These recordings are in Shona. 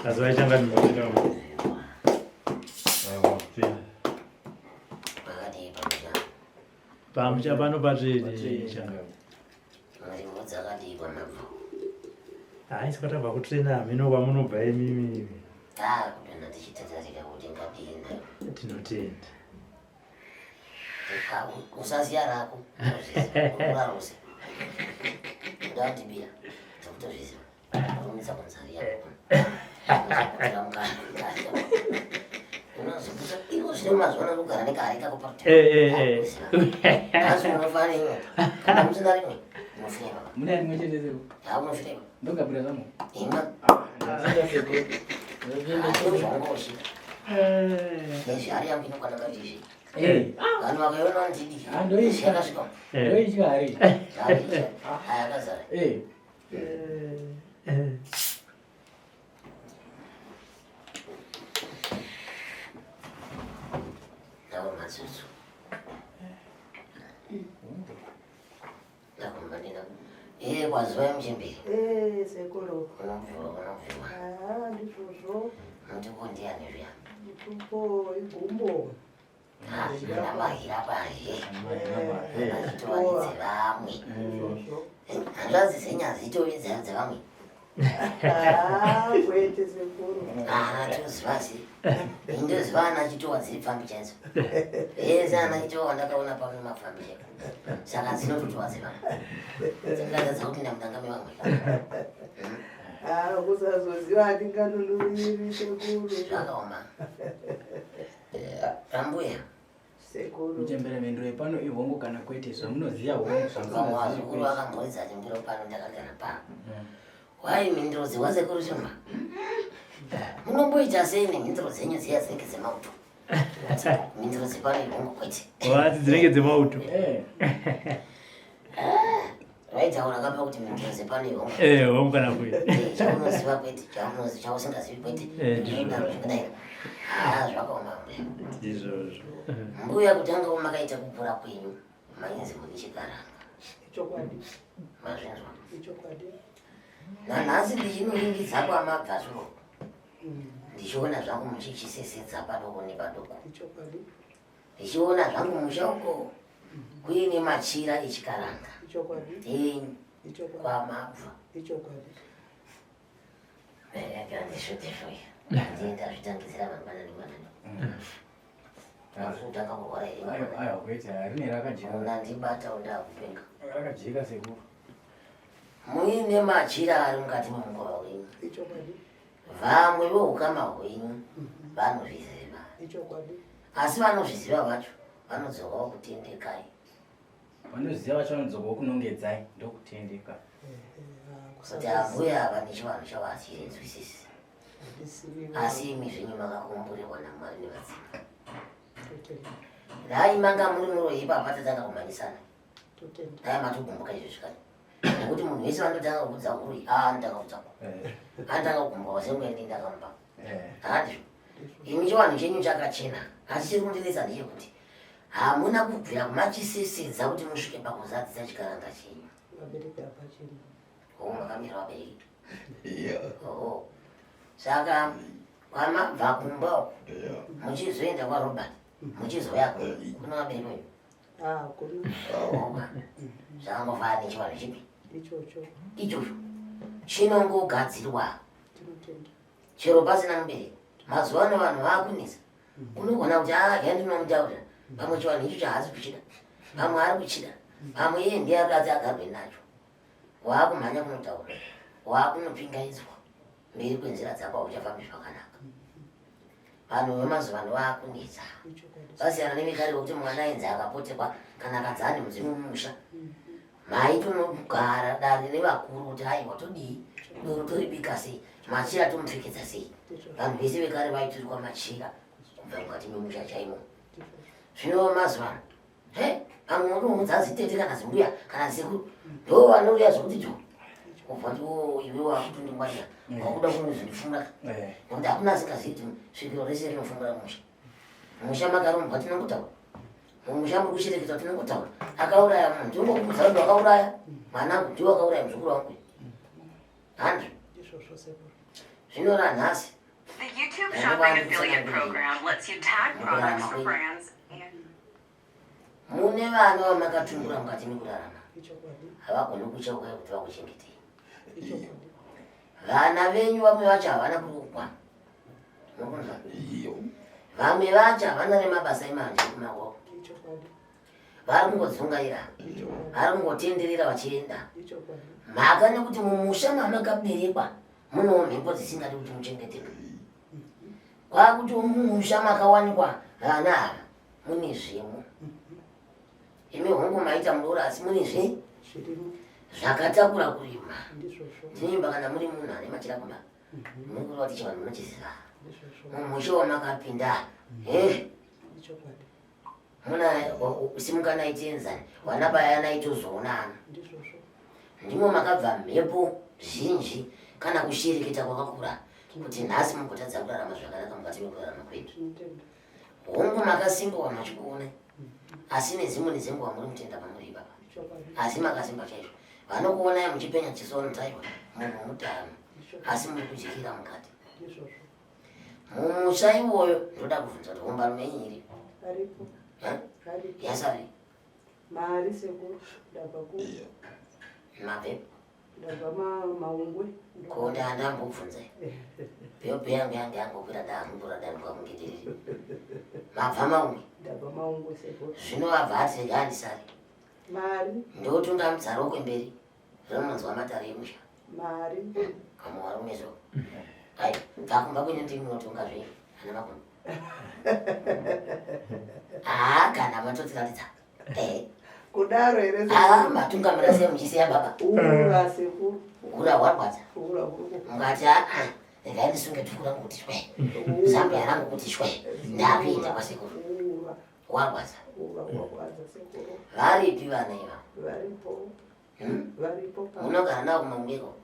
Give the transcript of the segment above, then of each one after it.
Azoaitanga nimbolela. Pamucha pano patiri. Hai sikataba kutrena mino kwamunobva imimi. Kupenda tichitadzarika kuti ngapinda. Tinotenda. Usaziya rako. Uraruse. Ndatibira. Takutozviziva. Unisa kunzariya. Unozokuta iwo zvine mazwana kugara nekareka kupata. Asi unofanira. Kana musina rimwe. Unofirema. Muna rimwe chete. Unofirema. Ndokabira zamo. Ima. Nezvihari yangu inokwana ngatizi. Vanhu vakaona ndidi. Yakasvika. Ndoichari. Ayakazara. Ndavo matsutsu. Ndakumbandina. Kwazuva muchemberi. Sekuru. Unomvura. Ndizvozvo. Mutupo ndiani zviya? Mutupo igumbo. Ndamahira pahe. Achitowanidze vamwe. Hanzvadzi dzenyazi itovedza dzevamwe. Kwete sekuru. Toziva sei. Indoziva ana chitowa dziri pfambi chaidzo. Ese ana chitowa ndakaona pamwe mafambi chaidzo. Saka dzinototowa dzevamwe. Dzingatadza kuti ndamudanga mevamwe. Kusazoziva handinganunuviri sekuru. Zvakaoma. Rambuya. Sekuru. Muchembera mendo yepano ihongo kana kwete zvamunoziya hongo Vamwe vazukuru vakamboridza kuti ndiro pano ndakagara pa. Wai mindiro dziwa sekuru shoma. Munomboita sei nemindiro dzenyu dziya dzinenge dzemauto? Mindiro dzepano ihongo kwete. Wati dzinenge dzemauto. Vaitaura kapa kuti mindiro dzepano ihongo. Hongo kana kwete. Chaunoziva kwete, chausingazivi kwete. Ndinodaro zvakadai. Zvakaoma mbuya. Izvozvo. Mbuya kutanga makaita kupura kwenyu. Mainzi muri chikaranga. Ichokwadi. Mazvinzwa. Ichokwadi. Nanhasi ndichinoringidza kwamabvazvo. Ndichiona zvangu muchichisesedza padoko nepadoko. Ichokwadi. Ndichiona zvangu mushauko kuine machira echikaranga. Ichokwadi. Kwamabva. Ichokwadi. Ndizvotezvoya. Ndienda zvitangidzira mangwanani ngwanani. Ndakutanga kurwara iri. Aya kwete rine rakajeka. Ndandibata ndakupenga. Rakajeka sekuru. Muine machira ari mukati memukova wenyu. Ichokwadi. Vamwe voukama hwenyu vanozviziva. Ichokwadi. Asi vanozviziva vacho vanodzokawo kutendekai. Vanoziva vacho vanodzokawo kunongedzai ndokutendeka. Kuti ambuya ava nechivanhu chavasirenzwisisi. Asi imi zvenyu makakomborerwa naMwari nevadzimai. Dai manga muri muro ipapa tatanga kumhanyisana. Dai matogumbuka izvo zvikani. Nokuti munhu wese vandotanga kudza uri ndanga kudzako. Andanga kugumbuka wasemweni ndakamupa. Handizvo. Imi chivanhu chenyu chakachena. Asi chiri kundiresa ndechekuti hamuna kubvira kumachisesedza kuti musvike pakuzadzisa chikaranga chenyu. Vabereki apa chenyu. Makamira vabereki. Saka kwamabva kumba muchizoenda kwaRobert muchizoya kuna vabereki venyu. Kuri. Zvangofana nechivanhu chipi? Ichocho. Chinongogadzirwa. Chero pasina mubereki. Mazuva ano vanhu vakunisa. Unogona kuti yandinomudaurira. Pamwe chivanhu icho chaasi kuchida. Pamwe ari kuchida. Pamwe iye ndiye akati agarwe nacho. Waakumhanya kunotaura. Waakunopingaidzwa. Mberi kwenzira dzako uchafambi zvakanaka. Vanhu vemazuva ano vaakunetsa. Vasiyana nemikare wekuti mwana ainzi akapotekwa kana akadzani mudzimu mumusha. Maitonogara dare nevakuru kuti aiwa todii doro toribika sei machira tomupfekedza sei. Vanhu vese vekare vaiturikwa machira kubva mukati memusha chaimo. Zvino mazuva ano pamwe unoudza zitete kana zimbuya kana sekuru ndo vanouya zvokuti jo kubva kuti iwe wakutondingwarira wakuda kunozondifunga nokuti hakuna asingazivi kuti svikiro rese rinofungira musha. Musha makarombwa tinongotaura. Mumusha muri kucherekedzwa tinongotaura. Akauraya munhu ndingokubvunza kuti wakauraya mwanangu ndiwo akauraya muzukuru wangu. Handizvo. Zvinora nhasi. The YouTube Shopping Affiliate Program lets you tag products for brands and Mune vana vamakatumbura mukati mekurarama. Ichokwadi. Havagoni kucheuka kuti vakuchengetei. Ichokwadi. Vana venyu vamwe vacho havana kurukwa. Mukunzwa? Vamwe vacho havana nemabasa emanje kumaoko. Ichokwadi. Vari kungodzungaira. Ichokwadi. Vari kungotenderera vachienda. Ichokwadi. Mhaka nekuti mumusha mamakaberekwa munewo mhepo dzisingadi kuti muchengeteke. Kwakuti mumusha makawanikwa vana ava mune zvemo. Imi hongu maita mudoro asi mune Zvirimo. zvakatakura kurima. Ndizvozvo. Tinimba kana muri munhu ane machira kuma. Munokurwa kuti chivanhu munochiziva. Ndizvozvo. Mumusha wamakapinda. Ichokwadi. Muna simukanaiti enzani. Vana baya naitozoonana. Ndizvozvo. Ndimo makabva mhepo zhinji kana kushereketa kwakakura kuti nhasi mugotadza kurarama zvakanaka mukati mekurarama kwedu. Tinotenda. Hongu makasimbawa machikuona asi nezimwe nenguva muri kutenda pamuri ipapa. Ichokwadi. Asi makasimba chaizvo. Vanokuonai muchipenya chisono taiwa munhu mutano asi muri kudyikira mukati. Ndizvozvo. Mumusha iwoyo ndoda kubvunza kuti hombarume iri Aripo. Aripo. yasari Mari sekuru. Ndabva ku. mabve Ndabva maungwe. ko ndandambobvunzai peope yangu yange angokwira daambura dandikwakungediriri mabva maumwe Ndabva maungwe sekuru. zvino vabva ati handisari Mari. ndotunga mudzaro kwemberi romunzwa matare emusha Mari. kamuwarumezo ai bvakumba kwenyu ndiminotunga zvei ana makumi kana matotiratidza Kudaro here matungamira sei muchisiya baba ura sekuru. kura warwadza Ura ura. mungati regai ndisunge tukura kuti shwe zambia rangu kuti shwe ndapinda kwasekuru Ura. warwadza Ura warwadza sekuru. varipi vana iva Varipo. Varipo. munogara navo kumangweko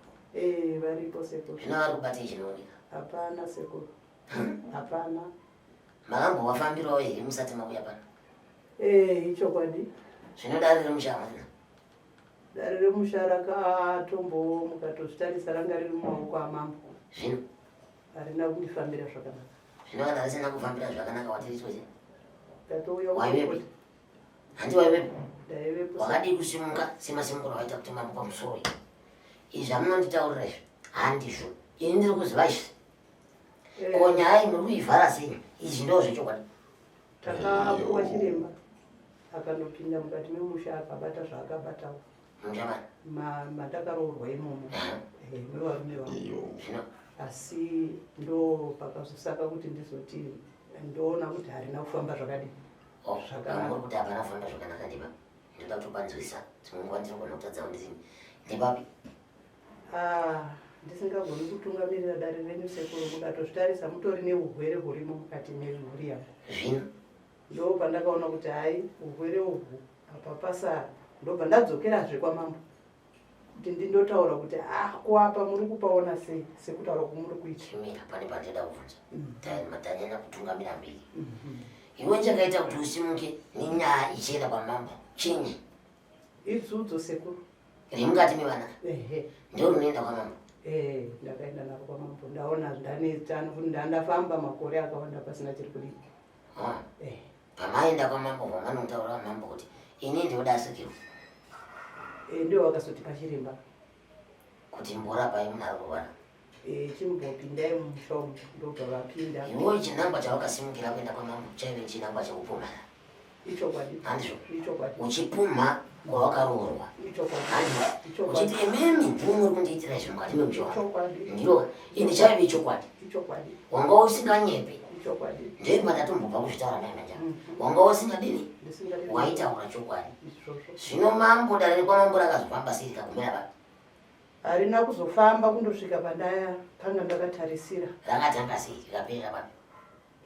Varipo sekuru. zvino vari kubatei chinooneka Hapana sekuru. Hapana. makambovafambirawo here musati makuya pano Ichokwadi. zvinodarire mushamana Dare remusha rakatombo mukatozvitarisa ranga riri mumaoko amambo. zvino Harina kundifambira zvakanaka. zvino kana risina kufambira zvakanaka watiri chose Tatouya waivepi handi waivepi ndaivepo. wakadi kusimuka semasimuko rawaita kuti mambo pamusoro izvi zvamunonditaurira izvi handizvo ini ndiri kuziva izvi ko nyaya iyi muri kuivhara sei izvi ndo zvechokwadi Takapuwa chiremba akandopinda mukati memusha akabata zvaakabatawo. muchamani Matakaroorwa imomo nevarume vangu. zvino Asi ndo pakazosaka kuti ndizoti ndoona kuti harina kufamba zvakadii. muri kuti hapana kufamba zvakanaka ndipa ndoda kutopanzwisa dzimwe nguva ndinogona kutadzawo ndizini ndipapi Ndisingagoni kutungamirira dare renyu sekuru mukatozvitarisa mutori neurwere hurimo mukati memhuri yangu. zvino Ndo pandakaona kuti hai urwere uhwu apa pasara ndobva ndadzokerazve kwamambo kuti ndindotaura kuti kuapa muri kupaona sei sekutaura kumuri kuita. chimira pane pandida kubvunza matanyanya kutungamira mberi iwe chakaita kuti usimuke nenyaya ichienda kwamambo chinyi Idzudzo sekuru. rimukati mevana ndo runoenda kwamambo Ndakaenda naro kwamambo ndaona ndanetano kuti ndandafamba makore akawanda pasina chiri kudii. pamaenda kwamambo vamanotaura mambo kuti ini ndioda sikiro Ndio wakazotipa chiremba kuti mborapai munaro kurwara chimbopindai mumushomo ndobva vapinda. iwe chinangwa chawakasimukira kuenda kwamambo chaive chinangwa chekupumha Ichokwadi. handizvo Ichokwadi. uchipumha kwawakaroorwa uchiti imimi mvumo uri kundiitira izvi mukati memushomo ndiro ini chaive chokwadi Ichokwadi. wanga usinganyepe Ichokwadi. ndoimba ndatombobva kuzvitaura naimanja wanga usingadini waitaura chokwadi zvino mambo dare kwamambo rakazofamba sei rikagumira pa harina kuzofamba kundosvika pandaya kanga ndakatarisira. rakatanga sei rikapera pa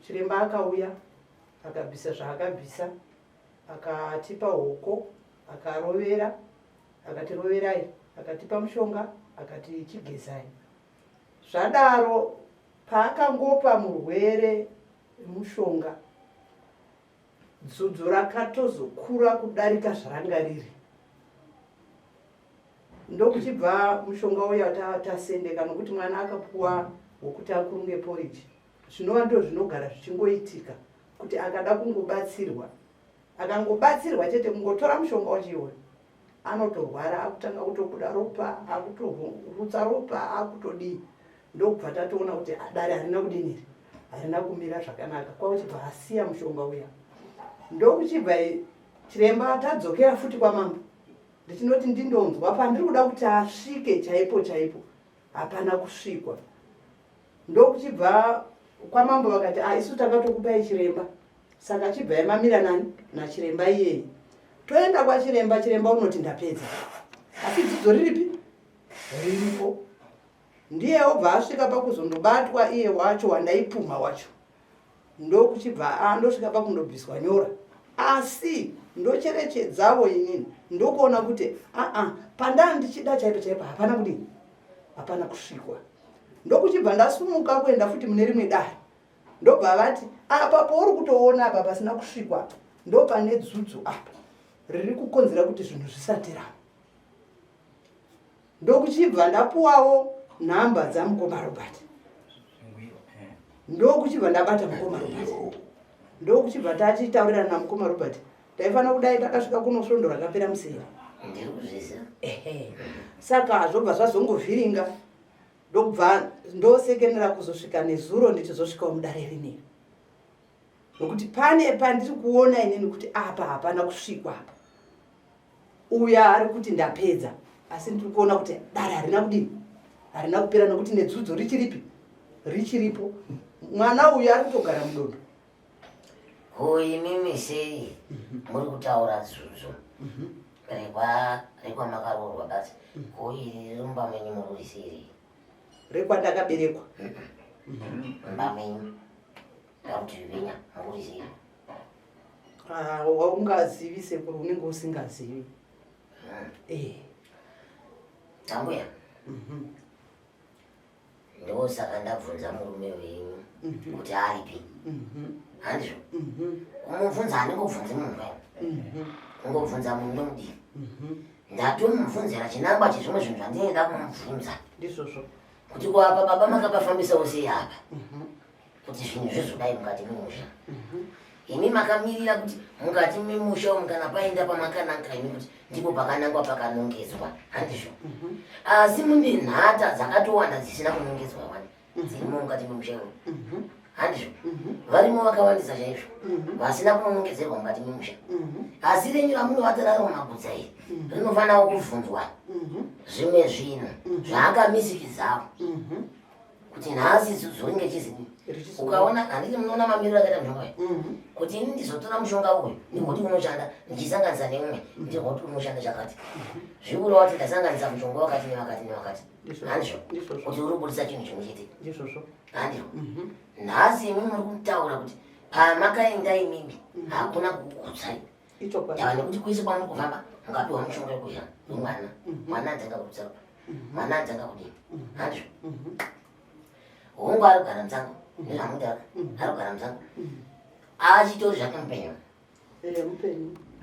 Chiremba akauya akabvisa zvaakabvisa akatipa hoko akarovera akatiroverai akatipa mushonga akati chigezai. Zvadaro paakangopa murwere mushonga dzodzo rakatozokura kudarika zvaranga riri. Ndokuchibva mushonga uya tasendeka nokuti mwana akapuwa wokuti akurunge poriji. Zvinova ndo zvinogara zvichingoitika kuti akada kungobatsirwa, akangobatsirwa chete kungotora mushonga wachiona, anotorwara, akutanga kutobuda ropa, akutorutsa ropa, akutodii. Ndokubva tatoona kuti dare harina kudiniri, harina kumira zvakanaka, kwauchibva asiya mushonga uya. Ndokuchibva chiremba tadzokera futi kwamambo, ndichinoti ndindonzwa pandiri kuda kuti asvike chaipo chaipo, hapana kusvikwa. Ndokuchibva kwamambo vakati isu takatokupai chiremba, saka chibva mamira nani nachiremba iyeye. Toenda kwachiremba, chiremba unoti ndapedza, asi dzidzo riripi? Riripo. Ndiye obva asvika pakuzondobatwa iye wacho wandaipuma wacho. Ndokuchibva ndosvika pakundobviswa nyora, asi ndocherechedzawo inini ndokuona kuti pandanga ndichida chaipo chaipo hapana kudini, hapana kusvikwa. Ndokuchibva ndasumuka kuenda futi mune rimwe dare, ndobva vati apa pauri kutoona apa pasina kusvikwa ndo pane dzudzu apa riri kukonzera kuti zvinhu zvisaterama. Ndokuchibva ndapuwawo nhamba dzamukoma Robert, ndokuchibva ndabata mukoma Robert, ndokuchibva tachitaurirana namukoma Robert, taifanira kudai takasvika kuno svondo rakapera museri. Saka zvobva zvazongovhiringa, ndobva ndosekenera kuzosvika nezuro ndichizosvikawo mudare rineri, nokuti pane pandiri kuona inini kuti apa hapana kusvikwa apa. Uya ari kuti ndapedza, asi ndiri kuona kuti dare harina kudini, harina kupera, nokuti nedzudzo richiripi, richiripo. Mwana uyu ari kutogara mudondo. Imimi sei muri kutaura dzudzo rekwamakarorwa basi, iri rumba menyu muri siri? Rekwandakaberekwa. Rumba menyu kuti vinya muri siri? Waungazivi sekuru, unenge usingazivi. Tambuya, ndosaka ndabvunza murume wenyu kuti aripi, handizvo? Kumubvunza handingobvunzi munhu wenu, kungobvunza munhu ndomudii. Ndatomubvunzira chinangwa chezvimwe zvinhu zvandinoda kumubvunza, ndizvozvo kuti kuapa baba makapafambisawo sei apa kuti zvinhu zvizodai mukati memusha. Imi makamirira kuti mukati memusha umu kana paenda pamakananga imi kuti ndipo pakanangwa pakanongedzwa, handizvo? Asi mune nhata dzakatowanda dzisina kunongedzwa wani dzirimo mukati memusha umu, handizvo? Varimo vakawandisa chaizvo vasina kunongedzerwa mukati memusha. Asi renyu ramunovatararo mumagudza iri rinofanira kuvhunzwa zvimwe zvinhu zvaakamisikidzawo kuti nhasi zvinge chizini. Ukaona handiti munoona mamiriro akaita mushonga uyu, kuti ini ndizotora mushonga uyu ndigoti unoshanda, ndichisanganisa neumwe ndigoti unoshanda chakati, zvikuru kuti ndasanganisa mushonga wakati nevakati nevakati, handizvo? Kuti uri kubudisa chinhu chimwe chete, handizvo? Nhasi imi muri kutaura kuti pamakaenda imimi hakuna kukukudzai, dava nekuti kwese kwamuri kufamba mukapiwa mushonga wekuya nemwana, mwana adzanga kurutsa ropa, mwana adzanga kudini, handizvo? Hongu ari kugara mutsango nezvamudaka, ari kugara mutsango achitori zvake mupenyu.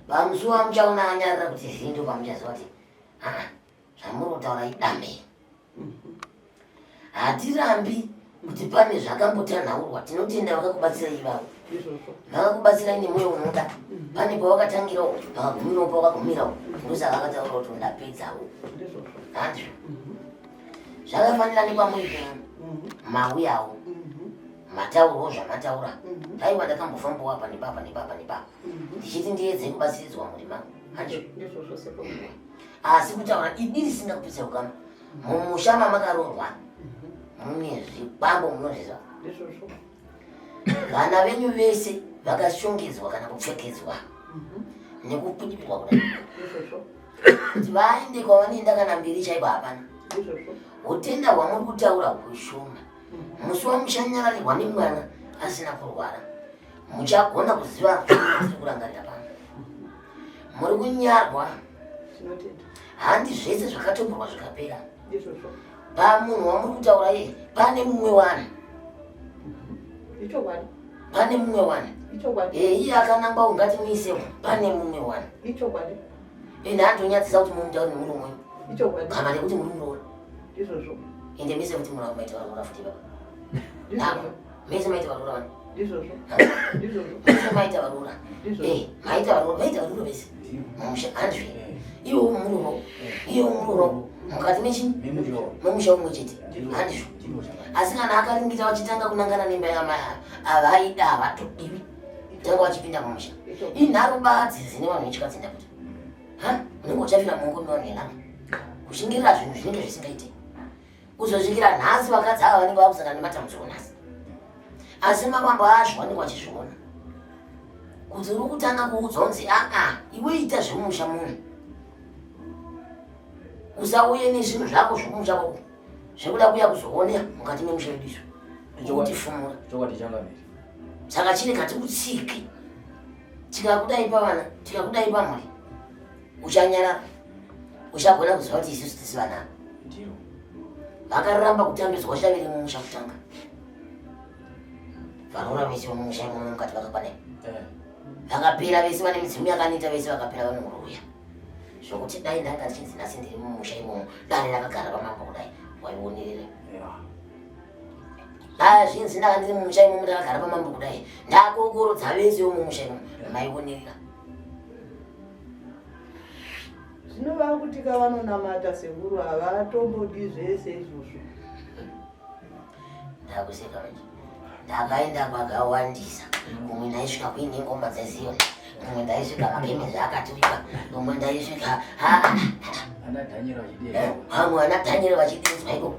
Pamusuwa muchaona anyarira kuti zindo pamuchaziva kuti zvamuri kutaura idambe. Hatirambi kuti pane zvakambotanhaurwa, tinotenda vakakubatsirai ivavo, vakakubatsirai nemoyo unoda, pane pawakatangirawo vakagumirawo pawakagumirawo, ndosaka vakataurawo kuti ndapedzawo, handizvo? Zvakafanira nepamuri penyu mauyawo mataurawo zvamataura. Aiwa ndakambofambawo apa nepapa nepapa nepapa ndichiti ndiedze kubatsiridzwa muri mangu, handizvo? Asi kutaura idi risina kupisa ukama, mumusha mamakarorwa mune zvikwambo munozviziva. Vana venyu vese vakashongedzwa kana kupfekedzwa nekupudipirwa kudai kuti vaende kwavanoenda kana mbiri chaipo hapana. Utenda hwamuri kutaura hushoma. Musi wamuchanyararirwa nemwana asina kurwara, muchagona kuziva kuti kurangarira pano. Muri kunyarwa, handi zvese zvakatoburwa zvikapera. Pamunhu wamuri kutaura iye pane mumwe wani, pane mumwe wani. Iye akanangwa ungati muisewo pane mumwe wani. Ende handonyadzisa kuti mumutauri nemuri umwe kama nekuti muri muroora ende mise kuti muri kumaita varora futi baba. nako mese maita varura vani Ndizvozvo. Ndizvozvo. mese maita varura Ndizvozvo. maita varura vese mumusha handizve iwo mururo iyo mururo mukati memusha umwe chete handizvo asi kana akaringita vachitanga kunangana nemba yamai avaida havatodiwi tanga vachipinda mumusha inharo badzi dzine vanhu vechikadzenda kuti unenge uchafira muongo mevanhu enama kushingirira zvinhu zvinenge zvisingaite kuzosvikira nhasi vakadzi ava vanenge vakusangana nematambudziko nhasi asi mabambo azvo vanenge vachizviona kuti uri kutanga kuudzonzi iwe ita zvemumusha muno usauye nezvinhu zvako zvokumusha kwako zvekuda kuya kuzoonera mukati memusha wedu izvo ukutifumura saka chiri kati kutsiki tikakudai pavana tikakudai pamhuri uchanyarara uchagona kuziva kuti isusu tisi vana vakaramba kutambidzwa chaviri mumusha kutanga varora vese vamumusha imomo mukati vakakwanai vakapera vese vane midzimu yakaneta vese vakapera vanongouya zvokuti dai ndanga ndichinzi nhasi ndiri mumusha imomo dani rakagara pamamba kudai waionerere zvinzi ndanga ndiri mumusha imomo ndakagara pamamba kudai ndakokorodza vese vomumusha imomo maionerera zvinova kuti kavanonamata sekuru havatombodi zvese izvozvo. Ndakuseka manje ndakaenda kwakawandisa kumwe ndaisvika kuine ngoma dzeziyoni kumwe ndaisvika makemezi akaturika kumwe ndaisvika vamwe anadhanyero vachidiridzwa iko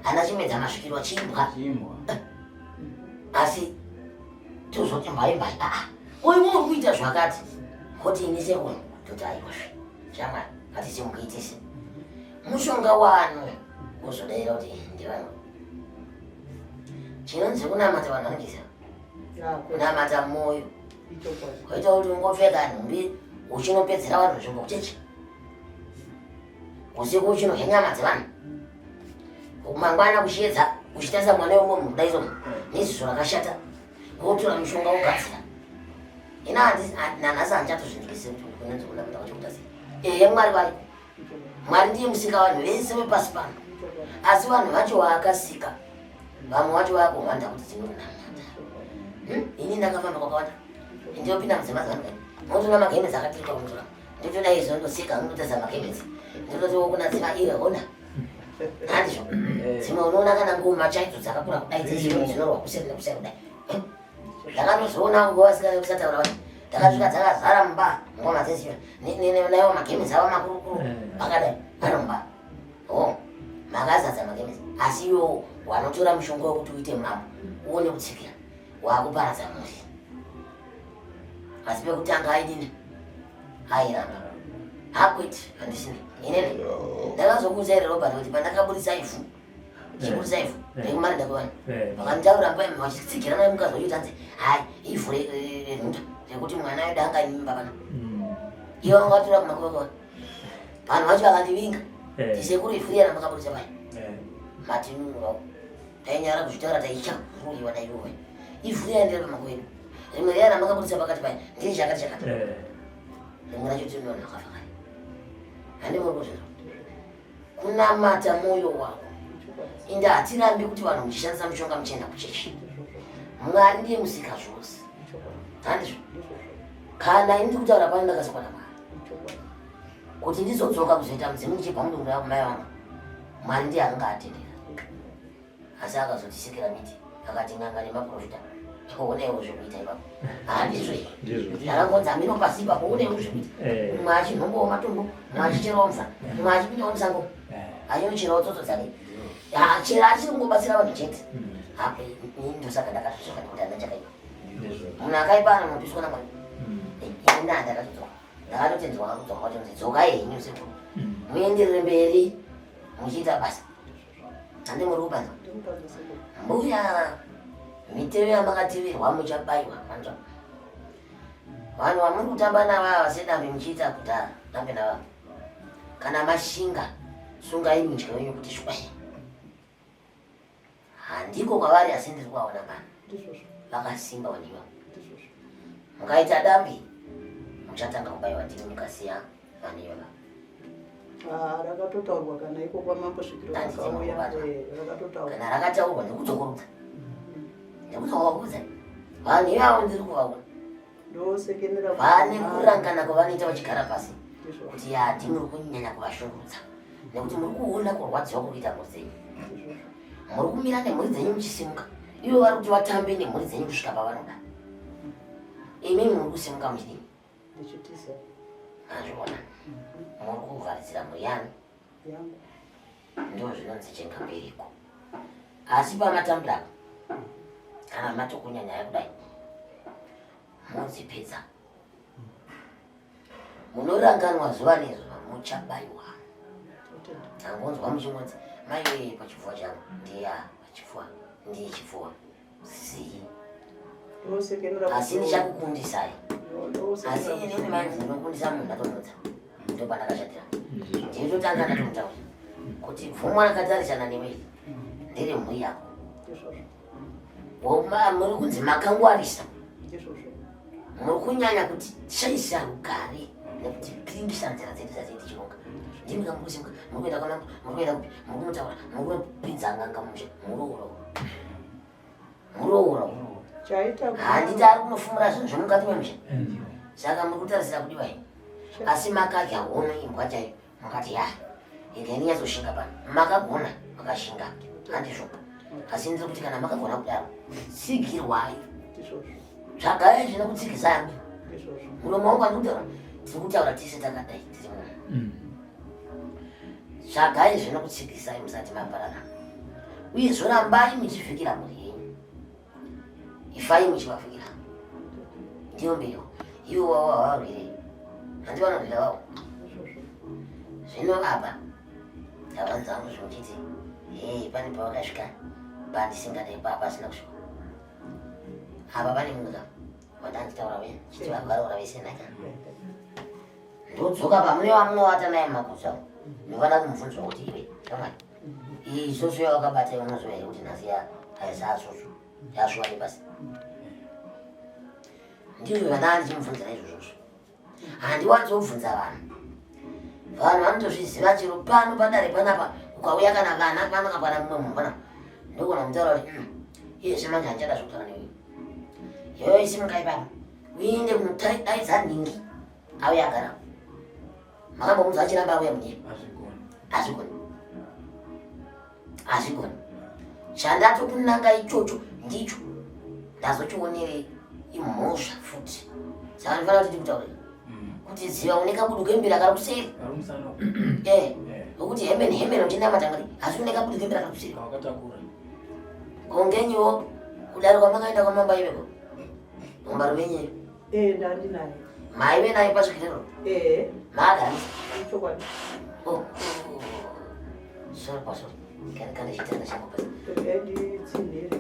ana chimedza masvikiro chimbwa asi tozoti mbaimbai uyu muri kuita zvakati kuti ini sekuru toti aikozve shamwari hatisimukuitise mushonga wano uzodaira kuti ndivano chinonzi kunamata vanhu vanogeza kunamata moyo koita kuti ungopfeka nhumbi uchinopedzera vanhu nzvimbo kucheche usiku uchinohya nyama dzevanhu mangwana kuchiedza uchitarisa mwana wemwe mudaiso nezizo rakashata kotora mushonga wogadzira ina nanhasi hanchatozvindikise kuti kunonzi kunamata kwachikutasi mwari vari mwari ndiye musika vanhu vese vepasi pano asi vanhu vacho vaakasika vamwe vacho vakuhwanda kuti tinonamata ini ndakafamba kwakawanda ndinopinda mudzimadzanu kai motoona magemezi akatirika kumutora nditoda izvo ndosika ndotedza magemezi ndototi kunadzima iwe ona handizvo dzimwe unoona kana ngoma chaidzo dzakakura kudai dzinorwa kuseri nekuseri kudai ndakanozoona kuvasikana kusataura vanhu ndakasvika dzakazara mumba ngoma dzesiyo naiwo magemezi avo makurukuru akadai anomba makazadza magemezi asi iwo wanotora mushonga wekuti uite mambo uone kutsikira wakuparadza mhuri asi pekutanga aidini airamba hakwiti handisini inene ndakazokuudza ire robert kuti pandakaburitsa ivhu chiburitsa ivhu rekumarinda kwevanhu vakanitaura mba vachitsigira naye mukazoitanzi hai ivhu renhuta rekuti mwana wedu angaimba pano ivo vangatora kumakwekwa vanhu vacho vakandivinga tisekuru ivhu riyana makaburitsa pai matinunurao tainyara kuzvitaura taichakuruiwa naivowe ivhu riya ndiri pamakwedu rimwe riyana makaburitsa pakati pai ndiri chakati chakati rimwe racho tinoona akafakari handimurikuzvizvo kunamata moyo wako ende hatirambi kuti vanhu muchishandisa mushonga muchienda kuchechi mwari ndiye musika zvose handizvo kana ini ndiri kutaura pano ndakasokwa namwari kuti ndizodzoka kuzoita mudzimu ndichibva mudungura kumai vangu mwari ndiye akanga atendera asi akazotisekera miti akati n'anga nemaprofita uonewo zvekuita ipapo handizvo ndakangonzi amino pasi ipapo uonewo zvekuita mumwe achinhombowo matombo mumwe achicherawo mvura mumwe achipindawo musango achinocherawo tsotso dzake chera achiri kungobatsira vanhu chete apo ini ndosaka ndakatozoka nekuti hana chakaipa munhu akaipana munopiswa namwari ini ndaa ndakatodzoka ndakatotenzwa kudzoka kwacho kuti dzokai henyu sekuru muenderere mberi muchiita basa handimuri kubanza mbuya mitero yamakativirwa muchabayiwa manzva vanhu vamuri kutamba navava sedambi muchiita kudhara dambe navava kana mashinga sungai mutya wenyu kuti shwai handiko kwavari asi ndiri kuvaona vanhu vakasimba vaniva mukaita dambi muchatanga kubayiwa ndimi mukasiya vanivava rakatotaurwa kana iko kwamambosvikiro kana rakataurwa nekudzokorudza ndikuzovaudza vanhu ivavo ndiri kuvaona ndosekenera vane kurangana kwavanoita vachigara pasi kuti yati muri kunyanya kuvashungurudza nekuti muri kuona kurwadziwa kukuita mhuri dzenyu muri kumira nemhuri dzenyu muchisimuka ivo vari kuti vatambe nemhuri dzenyu kusvika pavanoda imimi muri kusimuka muchidini azviona muri kuvharidzira mhuri yanu ndo zvinonzi chengamberiko asi pamatambura kana matokunyanyaya kudai mudzipedza munoranganwa zuva nezuva muchabayiwa angonzwa muchingonzi mai pachifuva changu ndiya pachifuva ndiye chifuva sii asi ndichakukundisai asi inini mai ndinokundisa munhu ndatomudza ndopandakashatira ndinototanga ndatomutaura kuti pfumwa rakatarisana nemei ndere mhuri yako muri kunzi makangwarisa muri kunyanya kuti shaisa rugare nekuti piringisa nzira dzedu dzazeti chirunga ndimikamukusimuka muri kuenda kwanangu muri kuenda kupi muri kumutaura muri kupinza nganga musha muroora handiti ari kunofumura zvinhu zvemukati memusha saka muri kutarisira kudivai asi makadya hono imbwa chaiyo mukati ya igai ninyazoshinga pano makagona makashinga handizvo asi ndiri kuti kana makagona kudaro sigirwai zvagaye zvine kutsikisai muromo wangu andikutaura tiri kutaura tise takadai tiri munhu zvagaye zvine kutsikisai musati maparana uye zvorambai muchivhikira mhuri yenyu ifai muchivavhikira ndiyo mbiro ivo wavo havarwirei handi vanorwira vavo zvino apa tavanzangu zvokuchiti pane pavakasvika pandisingadai pasina kusvika apa pane munyika watanzitaura veni chiti vavaroora vese naka ndodzoka pamune vamunovata naye mumagutswa novana kumubvunzwa kuti iwe amai isusu yavakabata unoziva here kuti nhasi haisasusu yashuwa nepasi ndizvo vana handichimubvunzira izvozvozvo handiwanzobvunza vanhu vanotozviziva chero pano padare panapa ukauya kana vana panaka pana mumwe munhu pana ndogona mutaura kuti iyezve manje handichada zvokutaura newe iyoyo isimukai pano uinde kunodaidza nhingi auya agara makambomudza achiramba auya munyika hazvigoni chandatokunanga ichocho ndicho ndazochionerei imhosva futi saka ndifana kuti ndikutaurei kuti ziva une kabudu kembira kari kuseri nokuti hembe nehembe nochindamatangari asi une kabudu kembira kari kuseri kongenyiwo kudaro kwamakaenda kwamamba iveko mambaro venyeyo ndandinaye maive naye pasvikirero maagarisa sori pasori kane chitenda changu pasi nditsinhiri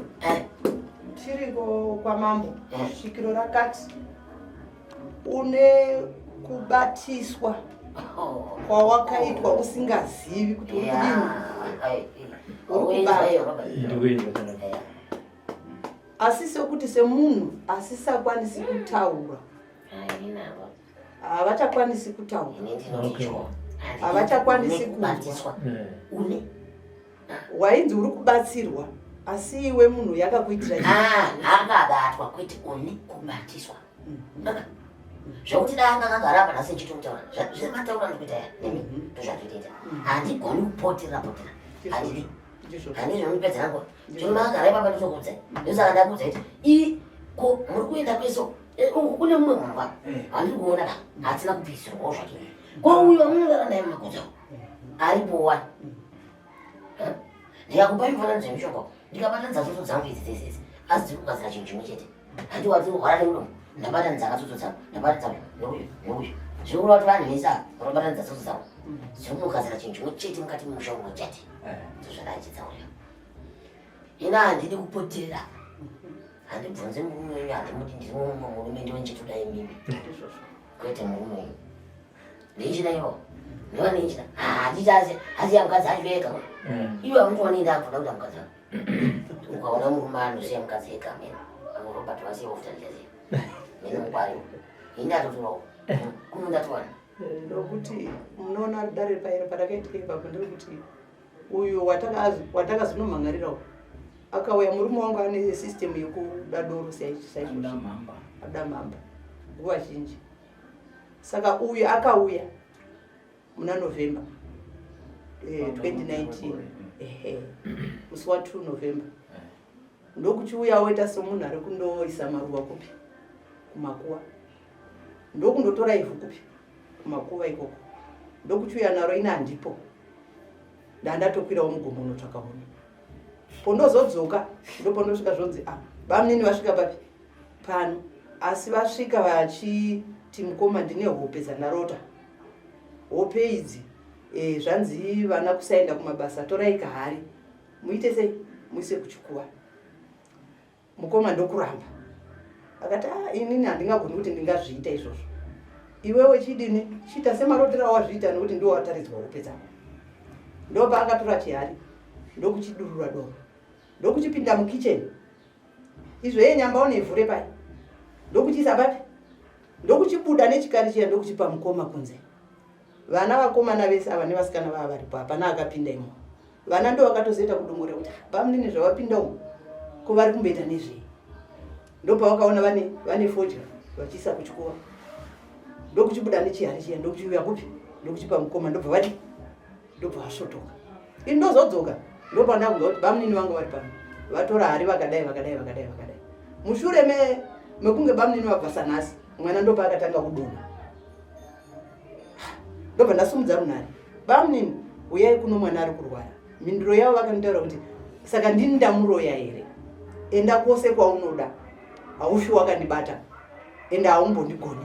tiriko kwamambo svikiro rakati une kubatiswa kwawakaitwa usingazivi kuti uri kudini asi sekuti semunhu asisakwanisi kutaura havachakwanisi kutaura havachakwanisi kubatiswa wainzi uri kubatsirwa asi iwe munhu yakakuitira akabatwa kwete une kubatiswa zvokuti danga kagaramba nhasi nchitomutaura zvemataura ndikuita nemi ndozvazvitoita handigoni kupotera handidi handizvomipedza nangu zvomakagara ipapa ndotokudza ndosaka ndakudza kuti muri kuenda kweso kune mumwe mumba handiri kuona ka hatina kupisirwawo zvake kwauyo amunorara naye mumagudzo aripowa ndikakupa mifananidzo yemishonga ndikabata nzatoto dzangu idzi dzese idzi asi dziri kugadzira chinhu chimwe chete handiwati kurwara neulomo ndabata nzakatoto dzangu ndabata dzangu neuyu zvikureva kuti vanhu vese ava vanobata nzatoto dzangu dziri kugadzira chinhu chimwe chete mukati memusha umwe chete ndozvandaichidzaurira ina handidi kupoterera handibvunze murume wenyu handimuti ndiri mumwe murume ndionchitodai mimi kwete murume wenyu ndeichida ivo ndiva ndeichida handiti asi yamukadzi acho ega iwe hamutooni ndakuda kuti amukadzi ukaona murume anosiya mukadzi ega mena amurobati vasiya ofutanichaziva mene mukwariwo indatoturawo kunondatowana nokuti munoona dare pairo padakaitika ipapo ndiri kuti uyu watakazinomhangarirawo akauya murume wangu ane system yekuda doro saizvozvo Andamhamba. adamhamba nguva zhinji. Saka uyu akauya muna November 2019 musi wa2 November ndokuchiuya woita somunhu ari kundoisa maruva kupi kumakuva ndokundotora ivhu kupi kumakuva ikoko ndokuchiuya naro ina handipo ndandatokwirawo mugomo unotsvaka munhu pondozodzoka ndopondosvika zvonzi bamunini vasvika papi pano asi vasvika vachiti mukoma ndine hope dzandarota hope idzi zvanzi vana kusaenda kumabasa torai kahari muite sei muise kuchikuva. Mukoma ndokuramba akati inini handingagoni kuti ndingazviita izvozvo. Iwewe chidini chiita semarotera wazviita nekuti ndiwo wataridzwa hope dzako. Ndopa akatora chihari ndokuchidurura doro ndokuchipinda mukicheni izvo yenyamba nevhure pai ndokuchiisa papi ndokuchibuda nechikari chiya ndokuchipa mukoma kunze. Vana vakomana vese ava nevasikana vava varipo hapana akapinda imo. Vana ndo vakatozoita kudumura kuti bamunini zvavapinda umo ko vari kumboita nezvei. Ndopa vakaona vane fodya vachiisa kuchikuva ndokuchibuda nechihari chiya ndokuchiuya kupi ndokuchipa mukoma ndobva vati ndobva vasvotoka. Ini ndozodzoka ndopa ndakuza kuti bamunini vangu vari pano vatora hari vakadai. Mushure mekunge bamunini vabva sanhasi mwana ndopa akatanga kudonha. Ndobva ndasumudza runhare bamunini uyai kuno mwana ari kurwara. Mindiro yavo vakanitaura kuti saka ndini ndamuroya here enda kwose kwaunoda haufi wakandibata enda haumbondigoni.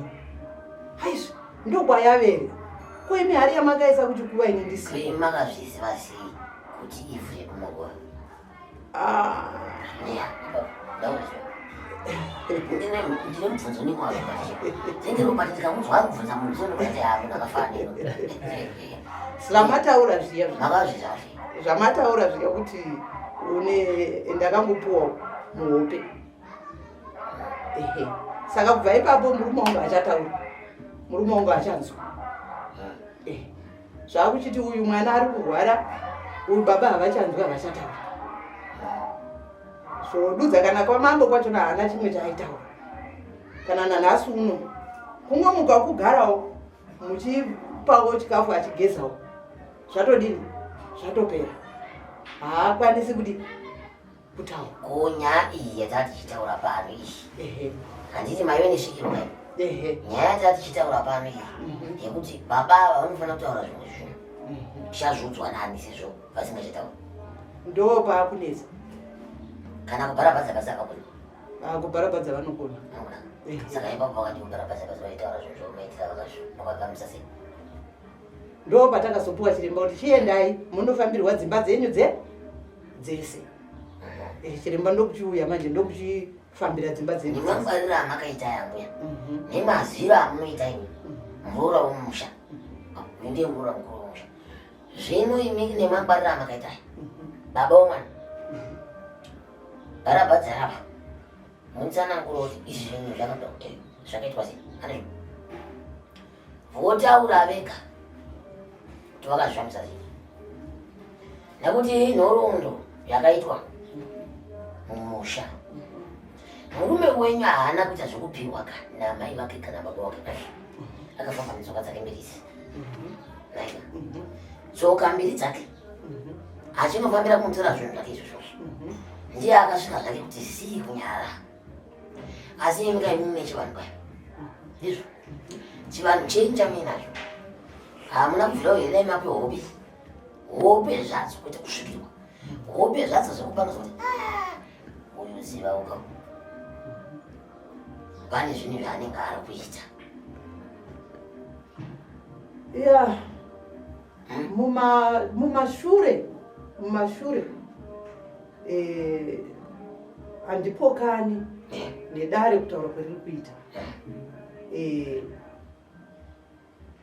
Haizvo ndokwayavere koimi hari yamakaisa kuchikuva ini ndisi makazviziva sei kuti ivhu yekumagova ndine mubvunzo nemwazvazenge ndikamudzwa ari kubvunza munhu sonokati hako ndakafanira zvamataura zviya makazviziva zvamataura zviya kuti ndakangopuwa muhope. Saka kubva ipapo murume wangu achataura murume wangu achanzwa. Zvakuchiti uyu mwana ari kurwara uyu baba havachanzwa havachataura. So dudza kana kwamambo kwachona haana chimwe chaaitaura kana nanhasi uno kungomuka kugarawo muchipawo chikafu achigezawo zvatodini zvatopera haakwanisi kuti kutaura. Konya iyi yatati tichitaura pano iyi handiti maive nesvikiro kai nyaya yatati tichitaura pano iyi yekuti baba ava vanofanira kutaura zvimwe zvinhu chazvodzwa nani sezvo vasingachitaura ndo paakunetsa kana kubharabhadza basa akakona kubharabhadza vanokona. Saka ipapo vakati kubharabhadza basa vaitaura zvinhu zvomaitira vakazvo makapamisa sei ndo patakazopuwa chiremba kuti chiendai munofambirwa dzimba dzenyu dzese. Chiremba ndokuchiuya manje ndokuchifambira dzimba dzenyu nemangwariro amakaita yambuya nemaziro amunoita imi mvura womumusha ndiye mvura mukuru womusha zvino imi nemangwariro amakaita baba womwana bharabhadzarapa munitsanangura kuti izvi zvinhu zvakaitwa sei anezvo votaura vega kuti vakazvifambisa sei nekuti nhoroondo yakaitwa mumusha murume wenyu haana kuita zvokupihwa kana mai vake kana baba vake akafamba netsoka dzake mbiri idzi naika tsoka mbiri dzake achinofambira kumutora zvinhu zvake izvozvo ndiye akasvika zvake kuti zvisiri kunyara asi imi kai mune chivanhu kwayo izvo chivanhu chenyu chamuinazvo hamuna kubvira uheredai mape hope zvadzo kuita kusvikirwa hope zvadzo zvekupanga zvokuti uyu ziva uka pane zvinhu zvaanenge ari kuita ya mumashure handipokani nedare kutaura kweriri kuita.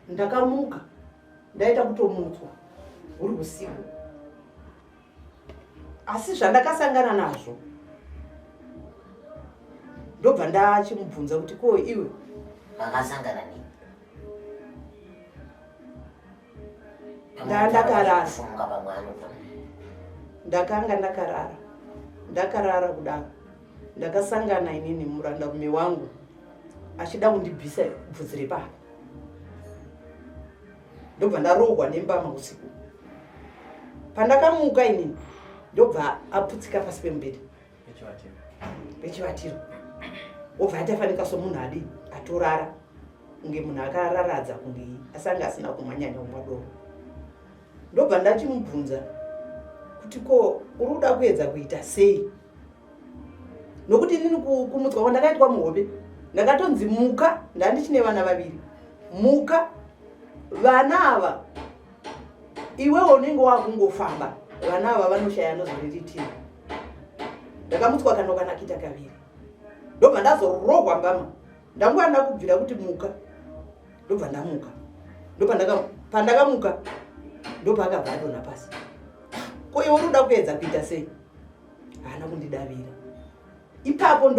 Ndakamuka ndaita kutomutswa uri usiku asi zvandakasangana nazvo ndobva ndachimubvunza kuti ko iwe makasangana nei ndakarara ndakanga ndakarara ndakarara kudaro ndakasangana inini murandarume wangu achida kundibvisa bvudzi repapa ndobva ndarogwa nembama usiku. Pandakamuka inini ndobva aputsika pasi pemubhedha pechivatiro obva atafanika somunhu adi atorara kunge munhu akararadza kunge asanga asina kumwanyanya kumwa doro. Ndobva ndachimubvunza kuti ko uri kuda kuedza kuita sei, nokuti inini kumutswa kwandakaitwa muhope ndakatonzi muka, ndandichine vana vaviri, muka vana ava iwewo unenge wakungofamba, vana ava vanoshaya nozoriritira. Ndakamutswa kanokanakita kaviri ndobva ndazorogwa mbama ndanguva ndakubvira kuti muka ndobva ndamuka. Pandakamuka ndobva akabva adonha pasi. Ko iwe unoda kuedza kuita sei? Haana kundidavira. Ipapo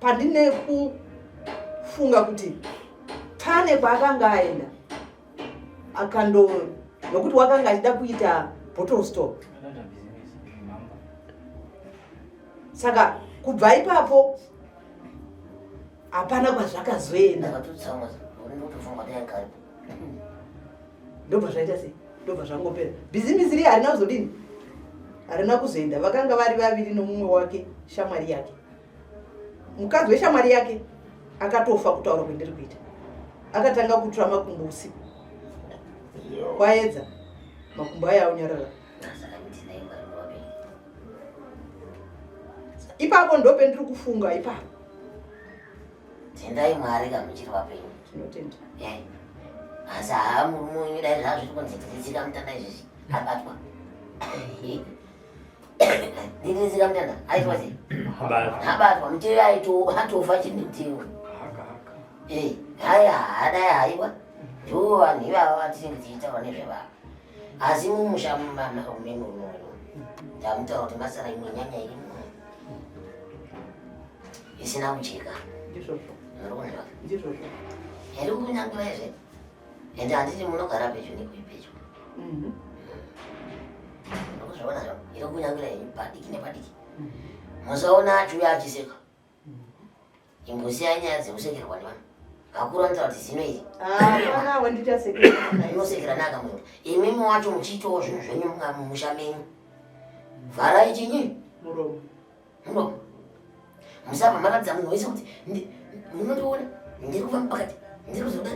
pandine kufunga kuti pane kwaakanga aenda nokuti wakanga achida kuita bottle stop. Saka kubva ipapo hapana kwazvakazoenda. Ndobva zvaita sei? Ndobva zvangopera. Bhizimisi ri harina kuzodini? Harina kuzoenda. Vakanga vari vaviri nomumwe wake shamwari yake. Mukadzi weshamwari yake akatofa kutaura kwendiri kuita. Akatanga kutura makumbo usiku. Kwaedza makumbo aya aunyarara. Ipapo ndope ndiri kufunga ipapo. Tendai Mwari kamuchiri wapenyu. Tinotenda. Asi hamurume dai zvazvo zviri kunzitidzika mutanda izvizvi abatwa. Ndinizika mutanda aitwa sei? Abatwa mutero atofa chimutiwo. Haya hadai haiwa. Ndiwo vanhu ivava vatinenge tichitaura nezvevavo. Asi mumusha mumarume muno ndamutaura kuti masara imwe nyanya iri muno isina kucheka. Ndizvozvo. Ndinokuziva. Ndizvozvo. Iri kunyangira izve. Ende handiti munogara pedyo nekupedyo. Ndokuzviona zvavo. Iri kunyangira padiki nepadiki. Musaona achiuya achiseka. Imbosiya nyaya dzekusekerwa nevanhu. Akuru anotaura kuti zino iri. Hapana wandichasekera. Inosekera nakamuita. Imimi wacho muchiitawo zvinhu zvenyu mumusha menyu. Vharai chinyi? Muromo. Muromo. Musabva makaratidza munhu wese kuti munondiona ndiri kufamba pakati ndiri kuzoda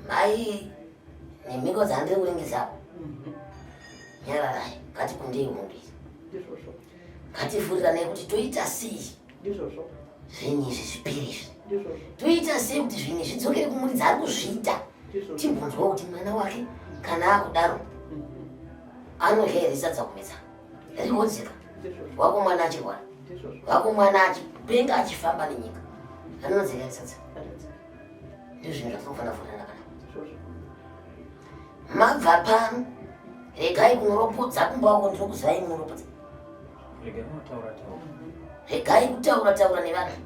mai nemhiko dzandiri kurengesapo. Nyararai ngatikundei munhu izvi. Ndizvozvo. Ngatifuriranei kuti toita sei Ndizvozvo. zvinhu izvi zvipiri izvi. Ndizvozvo. Toita sei kuti zvinhu izvi zvidzokere kumuridzi ari kuzviita. Timbonzwawo kuti mwana wake kana akudaro anoheresa dzakumedza rikonzeka. Wako mwana achirwara, wako mwana achipenga achifamba nenyika anonzeka risatsa. Ndizvo zvinhu zvatinofanira kufurirana kana. Mabva pano regai kunoropodza kumba wako ndinokuzivai munoropodza. Regai kutaura nevanhu.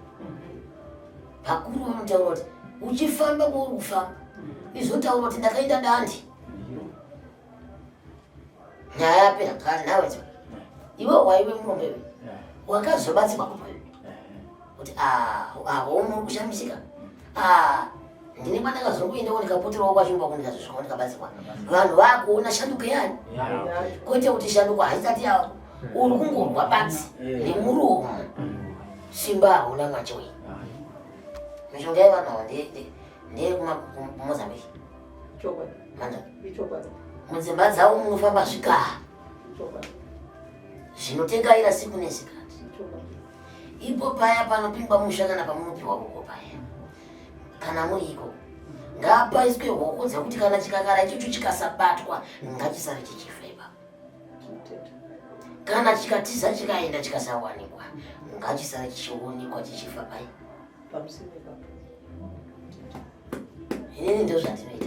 Pakuru vanotaura kuti uchifamba kwauri kufamba izotaura kuti ndakaita dandi. Nyaya yapera kare nawedzo. Iwe waive murombe wakazobatsirwa kutoyo kuti muri kushamisika. Ndine kwandakazongoendawo ndikapoterawo kwachimba kundikazosvika ndikabatsirwa. Vanhu vakuona shanduko yani. Kwete kuti shanduko haisati yavo. Uri kungorwa basi nemuromo. Simba hauna mwachoyi. Mishonga yevanawo ndeye kuMozambique. Chokwadi. Manda. Chokwadi. Mudzimba dzavo munofamba zvigaha zvinotengaira siku nesikati. Ipo paya panopingwa musha kana pamunopiwa hoko paya kana muriko ngapaiswe hoko dzekuti kana chikakara ichocho chikasabatwa ngachisare chichifeba. Kana chikatiza chikaenda chikasawanikwa ngachisare chichionekwa chichifa paya. Inini ndizvo zvandinoita.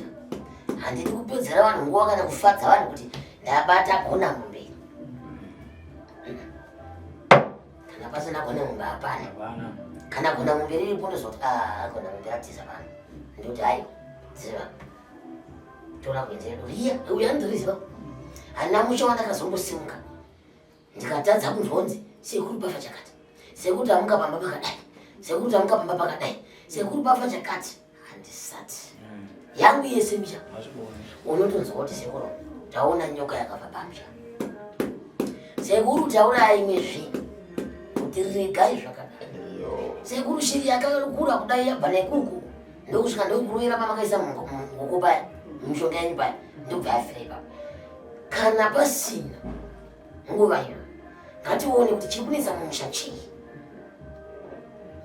Handidi kupedzera vanhu nguva kana kufadza vanhu kuti ndabata gona mombe. Kana pasina gona mombe hapana. Kana gona mombe riripo ndozoti gona mombe ratiza vanhu. Ndoti hayi ziva. Tora kuenzera riya uya ndiriziva. Handina musha wandakazombosimuka. ndikatadza kunzonzi sekuru bafa chakati, sekuru tamuka pamba pakadai, sekuru tamuka pamba pakadai, sekuru bafa chakati, handisati yangu yese misha. Unotonzwa kuti sekuru taona nyoka yakafa pamsha, sekuru taura imwe zvinhu kuti regai zvakadai, sekuru shiri yakakura kudai yabva nekuku ndokusvika ndokuroera pamakaisa ngoko paya mishonga yenyu paya ndobva yafira ipapo. Kana pasina nguva iyo ngatione kuti chikunetsa mumusha chii.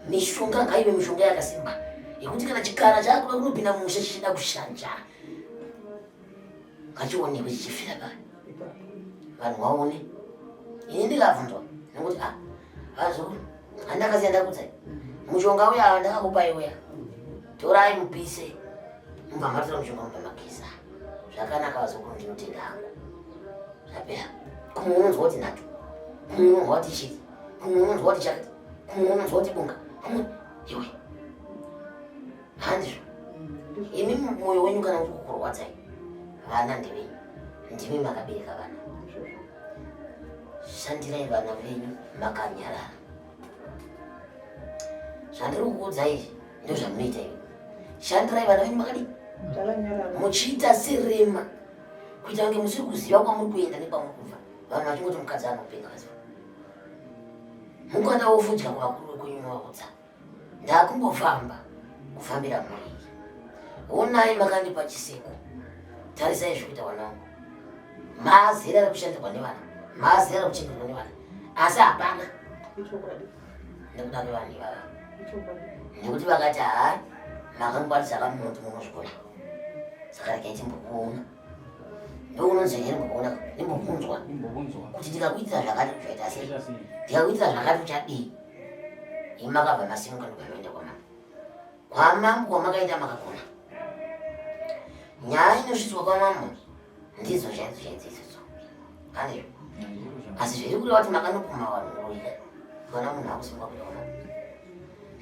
Mishonga ngaive mishonga yakasimba yekuti kana chikara chakuda kunopinda mumusha chichida kushanja ngachionekwe chichifira paya vanhu vaone. Ini ndikabvunzwa nekuti azvo handakaziya ndakudzai mushonga uya ndakakupai uya torai mupise mubva matora mushonga mubva mageza zvakanaka vazokuru ndinotenda hangu zvapera. Kumwe unonzwa kuti nato, kumwe unonzwa kuti chiri, kumwe unonzwa kuti chakati, kumwe unonzwa kuti bunga, kumwe iwe handizvo. Imi mwoyo wenyu kana uri kukurwadzai vana ndevenyu, ndimi makabereka vana. Shandirai vana venyu makanyarara. Zvandiri kukuudzai izvi ndozvamunoita iwe. Shandirai vana venyu makadii muchiita serema kuita kunge musiri kuziva kwamuri kuenda nekwamuri kubva. Vanhu vachingoti mukadzi anopenga vaziva mukanda wofudya kuvakuru vekwenyu vaudza ndakumbofamba kufambira mhuri iyi. Onai makandipa chiseko, tarisai zvikuita vana vangu. Maazera rekushandirwa nevana, maazera rekuchengerwa nevana, asi hapana nekuda kwevanhu ivava nekuti vakati hai makangwarisa kamunoti munozvikona saka regai timbokuona. Ndounonzi ndimbokuona ndimbobvunzwa kuti ndikakuitira zvakati zvaita sei, ndikakuitira zvakati uchadii. Imi makabva masimuka ndokanoenda kwamambo, kwamambo kwamakaenda makagona. Nyaya inosvitswa kwamambo ndidzo chaidzo kanizvo. Asi zviri kureva kuti makanopuma vanhu roika kana munhu akusimuka kuenda kwamambo.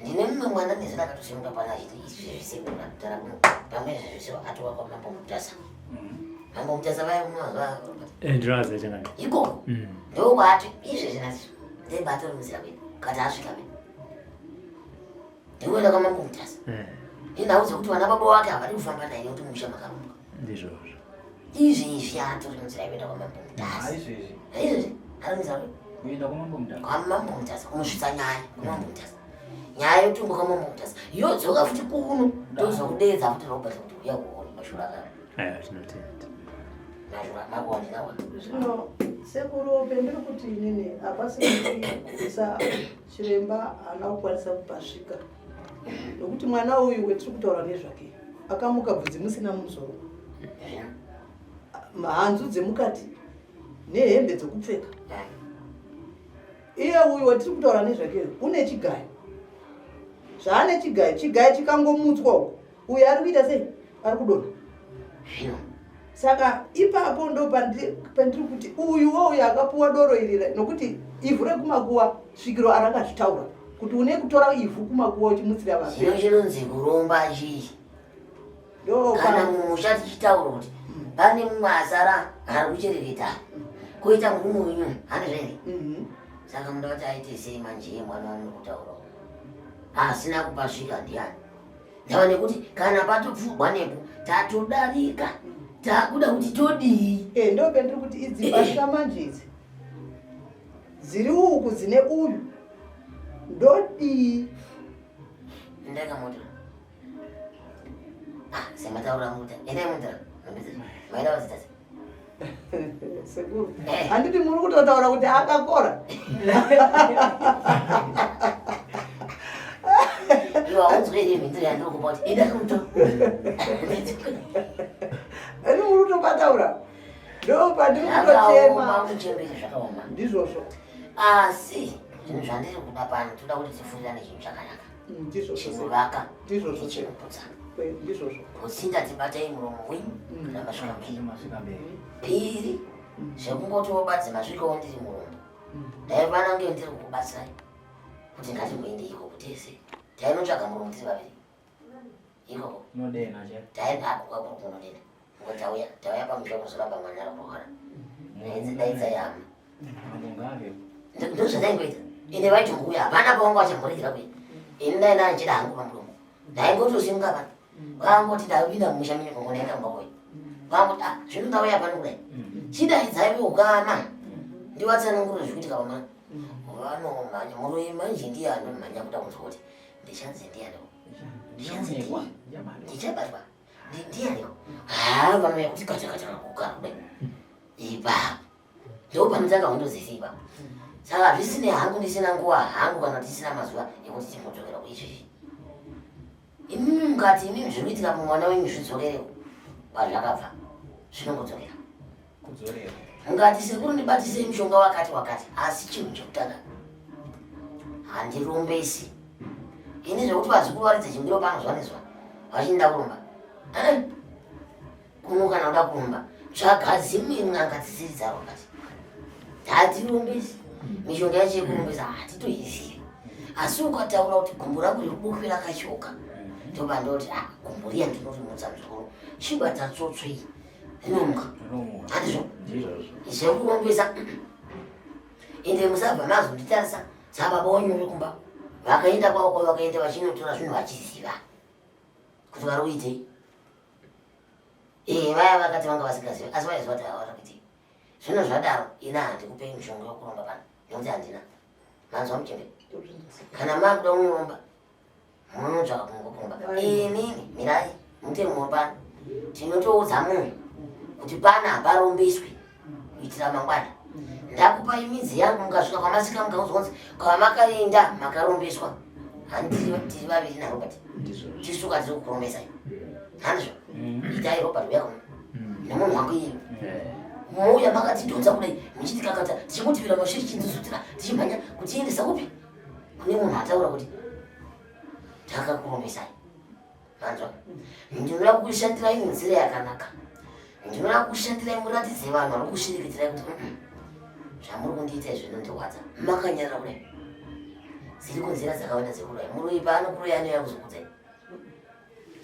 Ndine mumwe mwana ndezina akatosimuka pana achiti izvi zvisekura kutara kuno pamwe zvezvise akatoka kwamambo mutasa. Mambo mutasa vaya unovaziva ndinovaziva chakani ikoko ndokwati izvezvi nazvo ndebatorimuzira kwedu kati asvika kwedu ndikuenda kwamambo mutasa. Ndinhauze kuti vana baba wake havari kufamba naye nekuti musha makarumba ndizvozvo. izvezvi atorimuzira kuenda kwamambo mutasa. Izvezvi arimuzira kwamambo mutasa kunosvitsa nyaya kwamambo mutasa. Nyaya yotumba kwamambo mutasa yodzoka futi kuno ndozokudedza futi robata kuti uya kuona mashura akaro. Tinotenda Zvino sekuru pendiri kuti inini hapasi kuisa chiremba haana kukwanisa kupasvika nokuti mwana uyu wetiri kutaura nezvake akamuka bvudzi musina musoro, hanzu dzemukati nehembe dzokupfeka. Iye uyu wetiri kutaura nezvake une chigayo, zvaane chigayo chikangomutswa uko uyu ari kuita sei, ari kudonha. Saka ipapo ndo pandiri kuti uyu wouyu akapuwa doro iri nokuti ivhu rekumakuwa svikiro arakazvitaura kuti une kutora ivhu kumakuwa uchimutsira vanhu. Zvino chinonzi kuromba chii kana mumusha tichitaura kuti pane mumwe azara ari kuchereveta koita mumwe wenyu hane zvene. Saka muda kuti aite sei manje mwana wangu kutaura asina kupasvika ndiani. Ndava nekuti kana patopfurwa nepo tatodarika takuda kuti todii. Ndo pendiri kuti idzi mbatya manje idzi dziri uku dzine uyu ndodii. Ndakamotora semataura muta endai mutara maida vazitasi sekuru handiti muri kutotaura kuti akakora. iwa unzwere mhinduro yandiri kupa kuti enda kumutora ani muri kutopataura ndo pandiri kutochema muchembere zvakaoma ndizvozvo. asi zvinhu zvandiri kuda pano toda kuti tifundirane chinhu chakanaka chimuvaka nechimuputsa kusinda tibatai muromo wenyu kana masvika mberi. Piri zvekungoti wobadze masvikawo ndiri murombo ndaivana nge ndiri kukubatsirai kuti ngatimboende ikoko tese tainotsvaga muromo tiri vaviri ikoko tainaakukakukunodenda ngo tauya pamusha kuzoramba mwana ari kurwara daidza yama Ngake. ndozvataingoita ine vaitombuya hapana pavanga vachamborekera kuita ini dai nanjida hangu pamuromo ndaingotozimuka pano vangoti davida mumusha mine kongonaenda kungakoya vangoti zvino ndauya pano kudai chidaidzaive ukama ndivatsanangura zvikuitika pamwana vanomhanya muroyi manje ndiye anomhanya kuda kunzwa kuti ndichanzi ndianiko ndichabatwa ndianiko vanouya kuti kachakachaka kugara kudai ipapo ndopanotanga kundozisa ipapo saka zvisine hangu ndisina nguva hangu kana tisina mazuva ekuti timbodzokera kuizvizvi imimi mukati imimi zvinoitika mumwana wenyu zvidzorerewo pazvakabva zvinongodzokera mungati sekuru ndibatisei mushonga wakati asi chinhu chekutanga handirombesi ini zvekuti vazukuru varidze chingiro pano zuva nezuva vachinda kurumba kuno kana kuda kurumba zvagadzimwe n'anga dzisiri dzaro kati hatirombesi mishonga yacho yekurumbesa hatitoizivi asi ukataura kuti gumbo rangu rikubukhwe rakachoka ndoba ndoti gumbo riya ndinorimutsa muzukuru chibata tsotsvei rinomuka handizvo zvekurumbesa ende musabva mazonditarisa sababa wanyore kumba vakaenda kwavo vakaenda vachinotora zvinhu vachiziva kuti vari kuitei vaya vakati vanga vasingazivi asi vaiziva kuti hava kuitei zvino zvadaro ina handikupei mishonga yokuromba pano nokuti handina manzwa muchembe kana makuda unoromba munotsvaka kungokuromba inini mirai mutemo pano tinotoudza munhu kuti pana haparombeswi kuitira mangwana ndakupai midzi yangu mukasvika kwamasika mukauzonzi kwamakaenda makarombeswa handitiri vaviri narobert tisuka tiri kukurombesai handizvo itai robert uya kuno nemunhu wangu iyeyo mouya makatidhonza kudai muchitikakata tichikutivira mashiri chinzuzutira tichimhanya kutiendesa kupi kune munhu ataura kuti takakurombesai manzwa ndinoda kukushandirai nenzira yakanaka ndinoda kukushandirai muratidze vanhu vari kushirikitirai kuti zvamuri kundiita zvinondirwadza makanyarara kudai dziri kunzira dzakawanda dzekuuraya muroi paanokuroi anoya kuzokudzai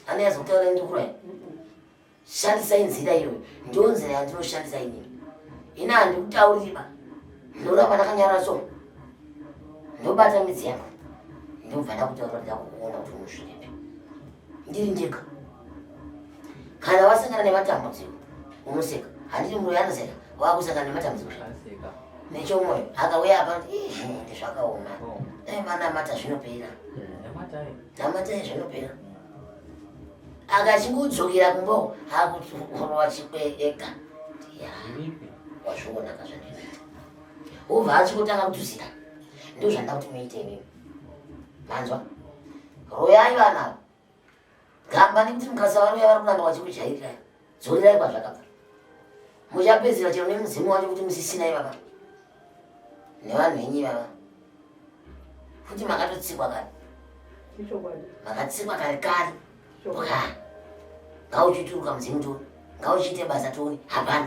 anoya zokutaurai ndikuraya shandisai nzira iyoyo ndo nzira yandinoshandisa inini ina handikutauririba ndoramba ndakanyarara so ndobata midzi yangu ndobva ndakutaura ndakukuona kuti unosvirepi ndiri ndega kana wasangana nematambudziko unoseka handiri muroi anoseka wakusangana nematambudziko nechomwoyo akauya apa ndizvakaoma manamata zvinopera namatai zvinopera akachingodzokera kumbo hakutorwa chikwe ega wazviona kazvandinoita ubva achingotanga kutuzira ndo zvanda kuti muite imimi manzwa royai vanavo gamba nekuti mukasava roya vari kuramba vachikujairirai dzorirai kwazvakabva muchapedzera chero nemuzimu wacho kuti musisinai vava nevanhu venyi vava futi makatotsikwa kare makatsikwa kare kare ngauchituruka muzimu toni ngauchiite basa toni hapana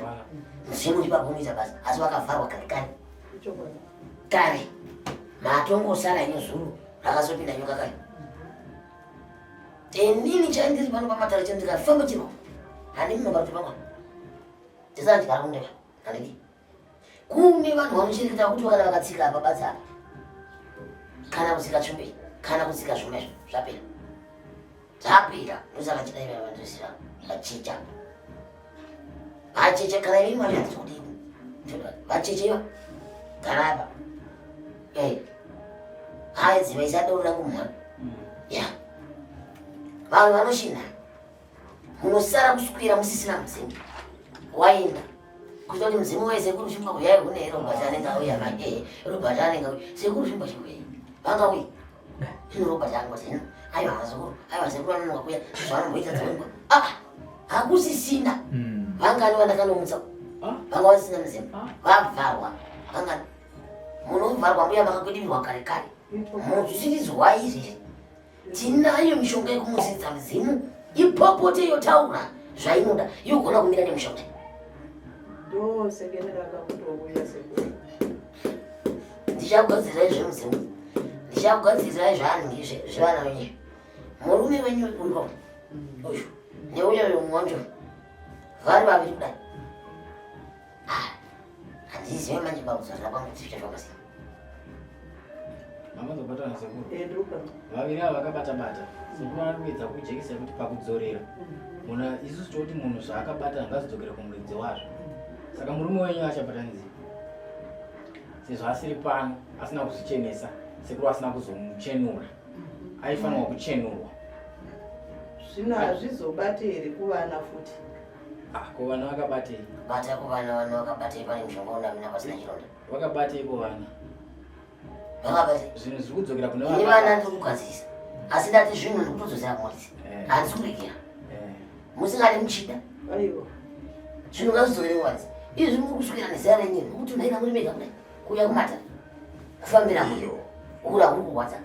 muzimu ndipapo unoita basa asi wakavharwa kare kare kare matongosara ine zuru rakazopinda nyoka kare inini chaindiri pano pamatare chino ndikafamba chino handiminoba kuti pamwana ndisana ndigara kundeka handiki kune vanhu vanochereta kuti kana vakatsika apa basa apa kana kusika chumbei kana kusika zvomezvo zvapera zvapera ndosaka chidaiva vandosira vachecha vachecha kana imimi vazvandizokudii vachecha iva gara apa haidziva isadourira kumwana ya vanhu vanoshinda munosara kuswira musisina muzimu waenda kuita kuti muzimu wese kuri shumba kuyai kune robert anenge auya mae robert anenge auya sekuru shumba chikweyi vangauyi zvino robert angotino aiwa mazukuru aiwa sekuru anonga kuya zvanomboita dzimwe hakusisina vangani vandakanomutsa vanga vasina muzimu vabvarwa vangani munovharwa mbuya makakwedirwa kare kare muzvirizwa izvi tinayo mishonga yekumusidza muzimu ipopote yotaura zvainoda yogona kumira nemushonga ndichakugadzirirai zvemuzimu ndichakugadzirirai zvaanhu zvevana venyu murume wenyu uriko uyu neuyo mwanjo vari vaviri kudai handizive manje pakuzorera pangu kuti zvichafamba sei. Mamazobatana sekuru. Ndrupa. Vaviri ava vakabata-bata. Sekuru ari kuedza kujekisa kuti pakudzorera. Muna isusu toti munhu zvaakabata ngazidzokere kumuridzi wazvo. Saka murume wenyu achabatanidzi. Sezvo asiri pano, asina kuzvichenesa, sekuru asina kuzomuchenura. Aifanirwa kuchenurwa. Zvino hazvizobate here kuvana futi. Ko vana vakabatei? Bata kuvana vano vakabatei pane mushonga mina pasina chironda. Vakabatei ko vana? Vakabatei. Zvinhu zviri kudzokera kune ini vana ndiri kugadzirisa. Asi ndati zvinhu ndiri kutodzosera kumurisi. Handisi kuregera. Musingade muchida. Aiwa. Zvinhu ngazvidzokere kumurisi. Izvi muri kuswera nezera renyini kuti unaina muri mega kudai. Kuuya kumata. Kufambira muri. Ukura kuri kurwadza.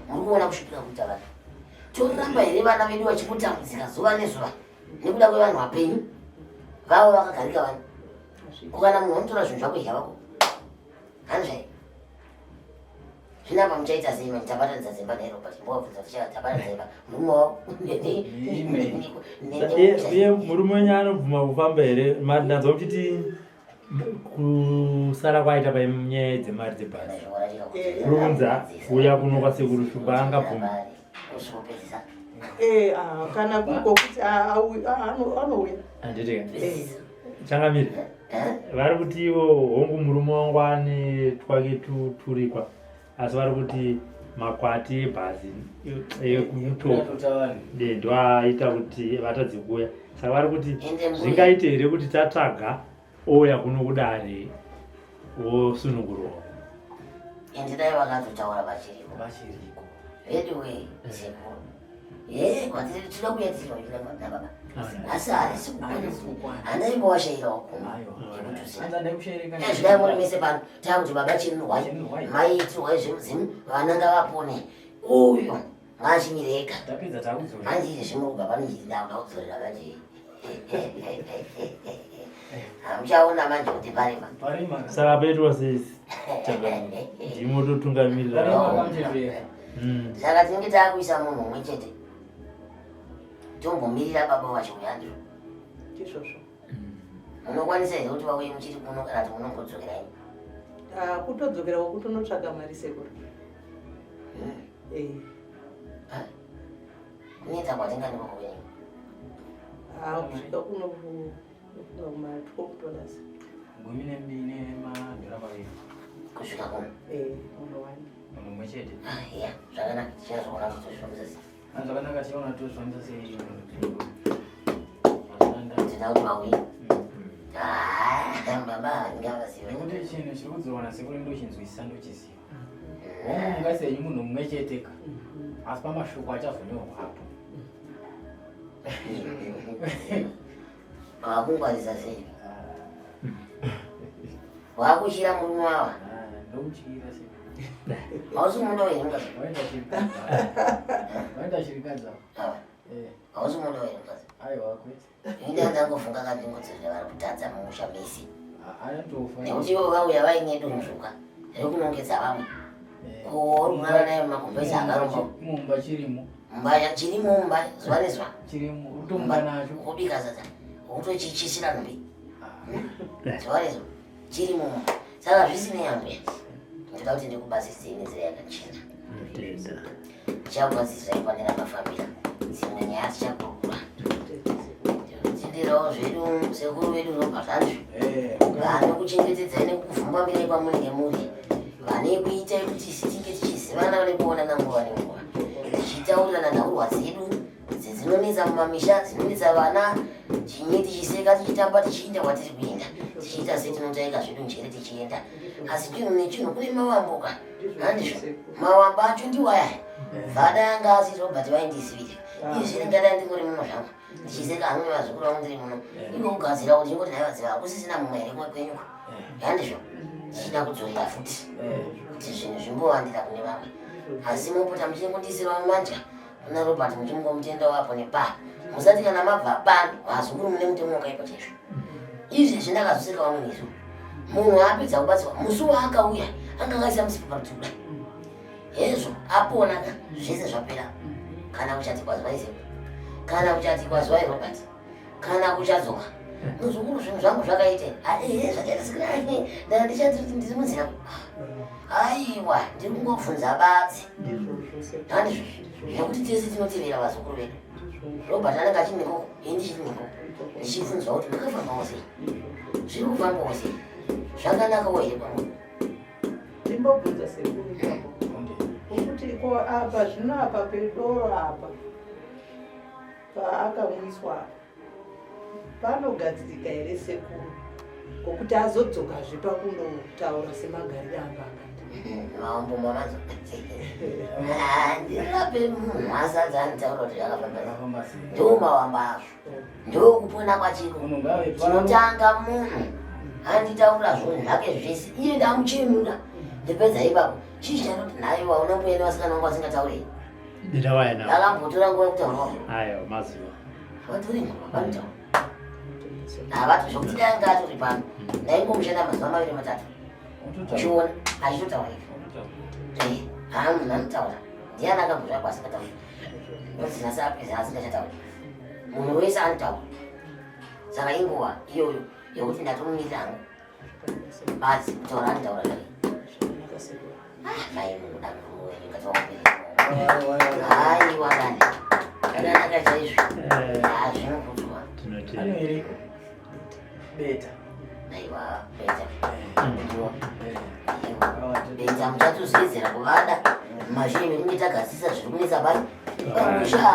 Muri kuona kusvipira kuita vanhu. Toramba here vana vedu vachikutambudzika zuva nezuva nekuda kwevanhu vapenyu vavo vakagarika vanhu. Kukana munhu anotora zvinhu zvako zvavako hanzvai zvinapa muchaita sei manje tabatanidza dzimba nairobert mbovabvunza tichatabatanidza imba murume wavo uye murume wenyu anobvuma kufamba here ndanzwa kuchiti kusara kwaita panyaya dzemari dzebhasi runza kuya kuno kwasekuru shuka angabvuma usopedzisa kana kungokuti anouya. handiteka changamiri vari kuti ivo hongu murume wangu ane twake turikwa asi vari kuti makwati ebhazi ekumutoka ndoaita kuti vatadzi kuuya saka vari kuti zvingaite here kuti tatsvaga ouya kuno kudare wosunungurwa. endidai vakatotaura vachiriko vedway sekuru kwatiri tinoda kuya tirinababa asi harisi kukwana handaimbowashairawo zvidai muri mese pano takuti baba chirinurwai maitirwai zvemudzimu vana ngavapone uyo ngachinyireka hanjiri zvimurubva panonjiridakuda kudzorera manje hamuchaona manje kuti parima saka paitwa seisi ndimototungamirira saka tinenge taakuisa munhu umwe chete tombomirira baba wacho uyandiro Chisvosvo. munokwanisa here kuti vauye muchiri kuno kana kuti munombodzokerai kutodzokera kutonotsvaga mari sekuru. kunoita kwatinganiko kwenyu kusvika kuno $12 kusvika kuno mumwe chete. ya zvakanaka tichazoona kutozvifambisa sei Zvakanaka tiona tozvifambisa sei ndina kuti vauye baba ndingavaziva nekuti chinhu chiri kudziwana sekuru ndochinzwisisa ndochiziva mungasenyu munhu mumwe cheteka asi pamashoko achazonyorwapo wakungwarisa sei wakuchira murume wava ndokuchira sei hausi muda wehingazi waenda chirikadza hausi muda wehingazi aiwa kwete ine ndangofunga kandingodzorera vari kutadza mumusha misi anatofa nekuti ivo vauya vaine dunzvuka rekunongedza vamwe koorunana naye mumakombezi akaromba mumba chirimo mumba chirimo mumba zuva nezuva chirimo utomba nacho kubika sadza utochichisira nhumbi zuva nezuva chirimo mumba saka zvisinei ambuya ndoda kuti ndikubasisei nenzira yakachena ndichakugadzirirai pane ramafambira dzimwe nyaya tichakurukura tindirawo zvedu sekuru vedu zobva zvanzvo vane kuchengetedzai nekukuvhumbamirai kwamunenge muri vane kuitai kuti sitinge tichizivana nekuonana nguva nenguva tichitaurirana nhaurwa dzedu dzinonetsa mumamisha dzinonetsa vana chinyi tichiseka tichitamba tichiinda kwatiri kuenda tichiita setinotaika zvedu njere tichienda asi chinhu nechinhu kune mawamboka handizvo mawamba acho ndiwaya vada yanga asi robert vaindizivire izvi ringadai ndingori muno zvangu ndichiseka hamwe vazukuru vangu ndiri muno ivo kugadzira kuti ingoti naivaziva hakusisina mumwe here kwekwenyuko handizvo tichida kudzorera futi kuti zvinhu zvimbowandira kune vamwe asi mopota muchingondisira mumanja kuna robert muchingomutenda wapo nepa musati kana mabva pano vazukuru mune mutemo wakaipa chaizvo izvi zvindakazoseka vamwe nesu munhu apedza kubatsirwa musi waakauya anga akaisa musipa parutivi kudai hezvo apona ka zvese zvapera kana kuchati kwazwai zeu kana kuchati kwazwai robert kana kuchadzoka muzukuru zvinhu zvangu zvakaite zvakaitasikani ndandichatiti ndiri munzira aiwa ndiri kungofunza badzi handizvo nekuti tese tinotevera vazukuru vedu robert anenge achineko indichitineko ndichifunzwa kuti makafambawo sei zviri kufambawo sei zvakanakawo here pamwe timbobvunza sekuru kuti ko apa zvino apa pedoro apa paakamwiswa panogadzirika here sekuru kokuti azodzokazve pakundotaura semagariro anga akaita maombo mamazo ndirape munhu asadzi anditaura kuti zvakafamba ndo mawamba azvo ndo kupona kwachiko tinotanga munhu anditaura zvinhu zvake zvese iye ndamuchemura ndipedza ipapo chii chanoti nhaiwa unamboenda vasikana vangu vasingataurei ndakambotora nguva yekutaurawo ayo mazuva vatori vanotaura havato zvokuti danga atori pano ndaingomushanda mazuva maviri matatu uchiona achitotaura ii munhu anotaura ndiani akambozva kwasingataura nozina sapeza asingachataura munhu wese anotaura saka inguva iyoyo yekuti ndatomumirira hangu badzi kutaura anotaura zvai mai munhu aiwa kani akanaka chaizvo zvinokudzwa anoereko beta aiwa beta beta muchatozviedzera kuvada mashure mekunge tagadzisa zviri kunetsa bai pamusha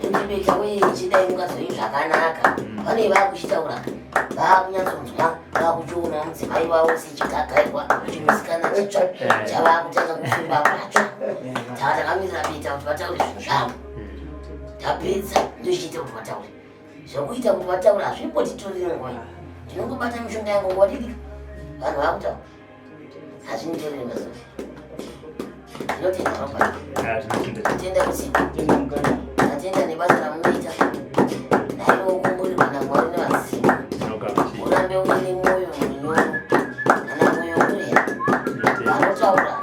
kuti beta wee chidai mungazoi zvakanaka pane vakuchitaura vakunyatsonzwa vakuchiona mudzimai wavo sechigagairwa chimusikana chitsva chavakutanga kufumba kwacho takatakamira beta kuti vataure zvinhu zvavo tapedza ndochiita kuti vataure zvokuita kuti vataure hazvimbotitorere nguva tinongobata mishonga yangu nguva diki vanhu vakutaura hazvinitorere mazuva tinotenda ropa tenda usiku atenda nebasa ramunoita naivokumburirwa namwari nevazivi urambe uine mwoyo munyoro kana mwoyo urera vanotaura